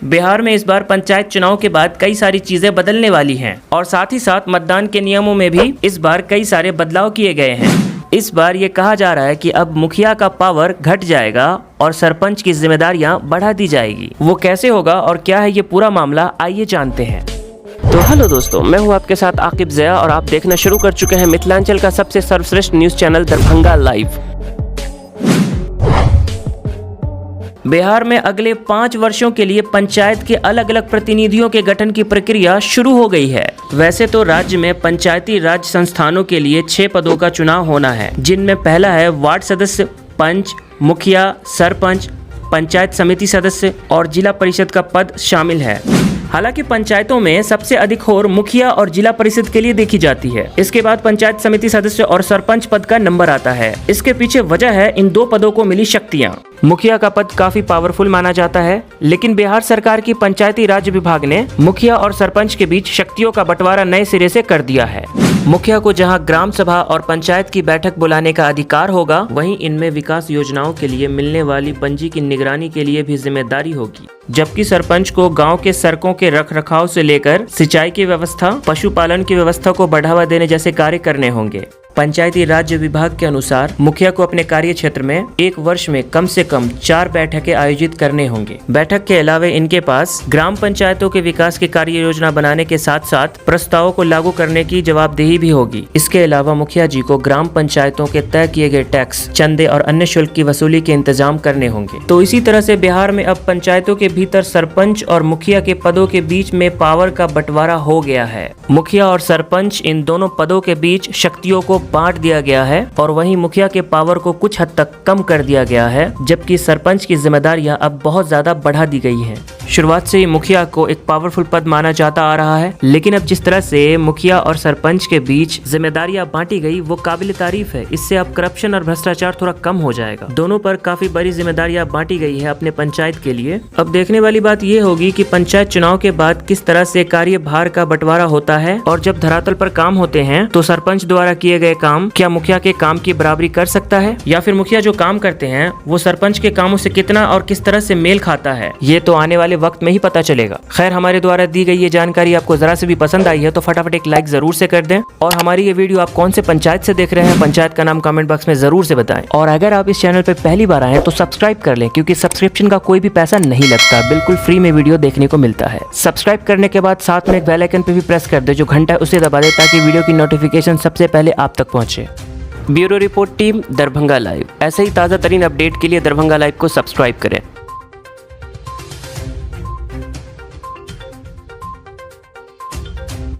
बिहार में इस बार पंचायत चुनाव के बाद कई सारी चीजें बदलने वाली हैं और साथ ही साथ मतदान के नियमों में भी इस बार कई सारे बदलाव किए गए हैं। इस बार ये कहा जा रहा है कि अब मुखिया का पावर घट जाएगा और सरपंच की जिम्मेदारियां बढ़ा दी जाएगी। वो कैसे होगा और क्या है ये पूरा मामला, आइए जानते हैं। तो हेलो दोस्तों, मैं हूं आपके साथ आकिब ज़िया और आप देखना शुरू कर चुके हैं मिथिलांचल का सबसे सर्वश्रेष्ठ news channel Darbhanga live. Bihar में अगले 5 वर्षों के लिए पंचायत के अलग अलग प्रतिनिधियों के गठन की प्रक्रिया शुरू हो गई है। वैसे तो राज्य में पंचायती राज संस्थानों के लिए 6 पदों का चुनाव होना है, जिनमें पहला है वार्ड सदस्य, पंच, मुखिया, सरपंच, पंचायत समिति सदस्य और जिला परिषद का पद शामिल है। हालांकि पंचायतों में सबसे अधिक होड़ मुखिया और जिला परिषद के लिए देखी जाती है। इसके बाद पंचायत समिति सदस्य और सरपंच पद का नंबर आता है। इसके पीछे वजह है इन 2 पदों को मिली शक्तियां। मुखिया का पद काफी पावरफुल माना जाता है, लेकिन बिहार सरकार की पंचायती राज विभाग ने मुखिया और सरपंच के बीच शक्तियों का बंटवारा नए सिरे से कर दिया है। मुखिया को जहां ग्राम सभा और पंचायत की बैठक बुलाने का अधिकार होगा, वहीं इनमें विकास योजनाओं के लिए मिलने वाली पंजी की निगरानी के लिए भी जिम्मेदारी होगी। जबकि सरपंच को गांव के सड़कों के रखरखाव से लेकर सिंचाई की व्यवस्था, पशुपालन की व्यवस्था को बढ़ावा देने जैसे कार्य करने होंगे। पंचायती राज्य विभाग के अनुसार मुखिया को अपने कार्य क्षेत्र में 1 वर्ष में कम से कम 4 बैठकें आयोजित करने होंगे। बैठक के अलावा इनके पास ग्राम पंचायतों के विकास की कार्य योजना बनाने के साथ साथ प्रस्तावों को लागू करने की जवाबदेही भी होगी। इसके अलावा मुखिया जी को ग्राम पंचायतों के तय किए गए टैक्स, चंदे और अन्य शुल्क की वसूली के इंतजाम करने होंगे। तो इसी तरह से बिहार में अब पंचायतों के भीतर सरपंच और मुखिया के पदों के बीच में पावर का बंटवारा हो गया है। मुखिया और सरपंच इन दोनों पदों के बीच शक्तियों को बांट दिया गया है और वहीं मुखिया के पावर को कुछ हद तक कम कर दिया गया है, जबकि सरपंच की जिम्मेदारियां अब बहुत ज्यादा बढ़ा दी गई हैं। शुरुआत से ही मुखिया को एक पावरफुल पद माना जाता आ रहा है, लेकिन अब जिस तरह से मुखिया और सरपंच के बीच जिम्मेदारियां बांटी गई वो काबिल तारीफ है। इससे अब करप्शन और भ्रष्टाचार थोड़ा कम हो जाएगा। दोनों पर काफी बड़ी जिम्मेदारियां बांटी गई है अपने पंचायत के लिए। अब देखने वाली बात ये होगी कि पंचायत चुनाव के बाद किस तरह से कार्यभार का बंटवारा होता है और जब धरातल पर काम होते हैं तो सरपंच द्वारा किए गए काम क्या मुखिया के काम की बराबरी कर सकता है, या फिर मुखिया जो काम करते हैं वो सरपंच के कामों से कितना और किस तरह से मेल खाता है, ये तो आने वाले वक्त में ही पता चलेगा। खैर, हमारे द्वारा दी गई ये जानकारी आपको जरा से भी पसंद आई है तो फटाफट एक लाइक जरूर से कर दें और हमारी ये वीडियो आप कौन से पंचायत से देख रहे हैं, पंचायत का नाम कमेंट बॉक्स में जरूर से बताएं। और अगर आप इस चैनल पर पहली बार आए तो सब्सक्राइब कर लें, क्योंकि सब्सक्रिप्शन का कोई भी पैसा नहीं लगता, बिल्कुल फ्री में वीडियो देखने को मिलता है। सब्सक्राइब करने के बाद साथ में एक बेल आइकन पे भी प्रेस कर दे, जो घंटा है उसे दबा दे ताकि वीडियो की नोटिफिकेशन सबसे पहले आप तक पहुंचे। Bureau report team, Darbhanga live. ऐसे ही ताज़ा तरीन अपडेट के लिए दरभंगा लाइव को सब्सक्राइब करें।